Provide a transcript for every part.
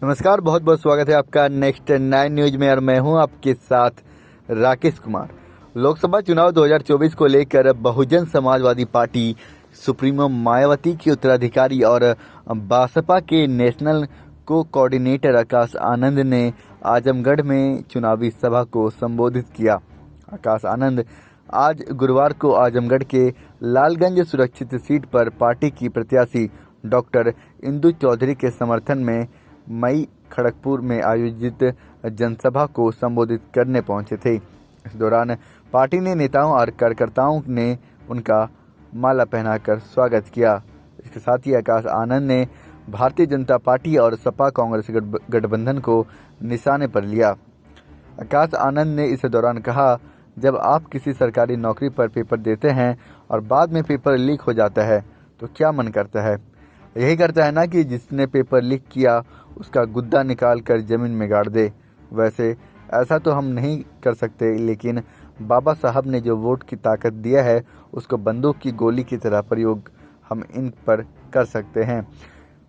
नमस्कार, बहुत बहुत स्वागत है आपका नेक्स्ट 9 न्यूज में और मैं हूं आपके साथ राकेश कुमार। लोकसभा चुनाव 2024 को लेकर बहुजन समाजवादी पार्टी सुप्रीमो मायावती की उत्तराधिकारी और बसपा के नेशनल को कोऑर्डिनेटर आकाश आनंद ने आजमगढ़ में चुनावी सभा को संबोधित किया। आकाश आनंद आज गुरुवार को आजमगढ़ के लालगंज सुरक्षित सीट पर पार्टी की प्रत्याशी डॉक्टर इंदु चौधरी के समर्थन में मई खड़गपुर में आयोजित जनसभा को संबोधित करने पहुंचे थे। इस दौरान पार्टी ने नेताओं और कार्यकर्ताओं ने उनका माला पहनाकर स्वागत किया। इसके साथ ही आकाश आनंद ने भारतीय जनता पार्टी और सपा कांग्रेस गठबंधन को निशाने पर लिया। आकाश आनंद ने इस दौरान कहा, जब आप किसी सरकारी नौकरी पर पेपर देते हैं और बाद में पेपर लीक हो जाता है तो क्या मन करता है? यही करता है ना कि जिसने पेपर लीक किया उसका गुद्दा निकाल कर जमीन में गाड़ दे। वैसे ऐसा तो हम नहीं कर सकते, लेकिन बाबा साहब ने जो वोट की ताकत दिया है उसको बंदूक की गोली की तरह प्रयोग हम इन पर कर सकते हैं।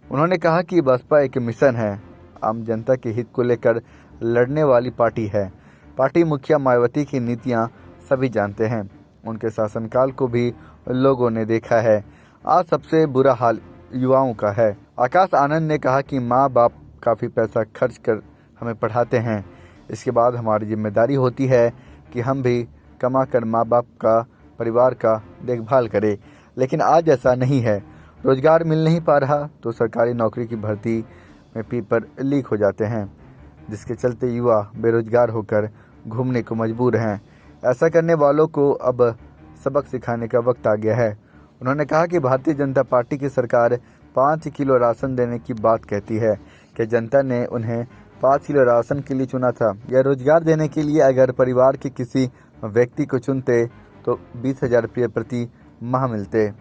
उन्होंने कहा कि बसपा एक मिशन है, आम जनता के हित को लेकर लड़ने वाली पार्टी है। पार्टी मुखिया मायावती की नीतियां सभी जानते हैं, उनके शासनकाल को भी लोगों ने देखा है। आज सबसे बुरा हाल युवाओं का है। आकाश आनंद ने कहा कि माँ बाप काफ़ी पैसा खर्च कर हमें पढ़ाते हैं, इसके बाद हमारी जिम्मेदारी होती है कि हम भी कमा कर माँ बाप का, परिवार का देखभाल करें। लेकिन आज ऐसा नहीं है। रोजगार मिल नहीं पा रहा तो सरकारी नौकरी की भर्ती में पेपर लीक हो जाते हैं, जिसके चलते युवा बेरोजगार होकर घूमने को मजबूर हैं। ऐसा करने वालों को अब सबक सिखाने का वक्त आ गया है। उन्होंने कहा कि भारतीय जनता पार्टी की सरकार 5 किलो राशन देने की बात कहती है कि जनता ने उन्हें 5 किलो राशन के लिए चुना था या रोजगार देने के लिए। अगर परिवार के किसी व्यक्ति को चुनते तो 20,000 रुपये प्रति माह मिलते।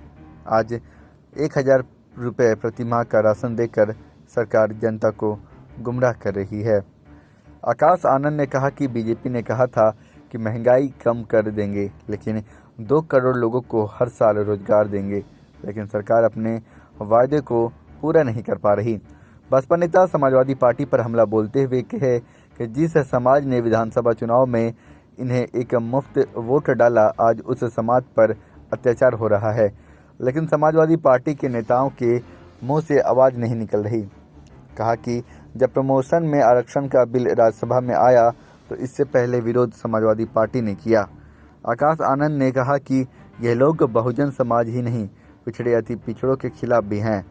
आज 1,000 रुपये प्रति माह का राशन देकर सरकार जनता को गुमराह कर रही है। आकाश आनंद ने कहा कि बीजेपी ने कहा था कि महंगाई कम कर देंगे, लेकिन 2 करोड़ लोगों को हर साल रोजगार देंगे, लेकिन सरकार अपने वायदे को पूरा नहीं कर पा रही। बसपा नेता समाजवादी पार्टी पर हमला बोलते हुए कहे कि जिस समाज ने विधानसभा चुनाव में इन्हें एक मुफ्त वोट डाला, आज उस समाज पर अत्याचार हो रहा है, लेकिन समाजवादी पार्टी के नेताओं के मुंह से आवाज़ नहीं निकल रही। कहा कि जब प्रमोशन में आरक्षण का बिल राज्यसभा में आया तो इससे पहले विरोध समाजवादी पार्टी ने किया। आकाश आनंद ने कहा कि यह लोग बहुजन समाज ही नहीं, पिछड़े अति पिछड़ों के खिलाफ भी हैं।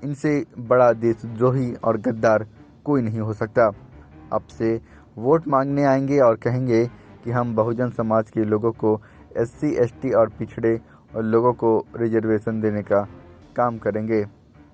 इनसे बड़ा देशद्रोही और गद्दार कोई नहीं हो सकता। अब से वोट मांगने आएंगे और कहेंगे कि हम बहुजन समाज के लोगों को SC ST और पिछड़े और लोगों को रिजर्वेशन देने का काम करेंगे।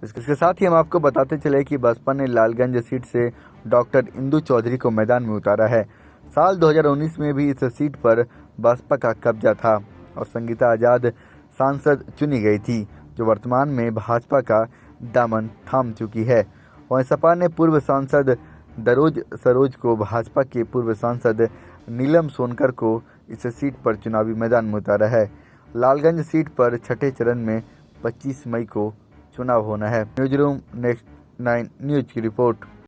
इसके साथ ही हम आपको बताते चले कि बसपा ने लालगंज सीट से डॉक्टर इंदु चौधरी को मैदान में उतारा है। साल 2019 में भी इस सीट पर बसपा का कब्जा था और संगीता आज़ाद सांसद चुनी गई थी, जो वर्तमान में भाजपा का दामन थाम चुकी है। वहीं सपा ने पूर्व सांसद दरोज सरोज को भाजपा के पूर्व सांसद नीलम सोनकर को इस सीट पर चुनावी मैदान में उतारा है। लालगंज सीट पर छठे चरण में 25 मई को चुनाव होना है। न्यूज रूम नेक्स्ट 9 न्यूज की रिपोर्ट।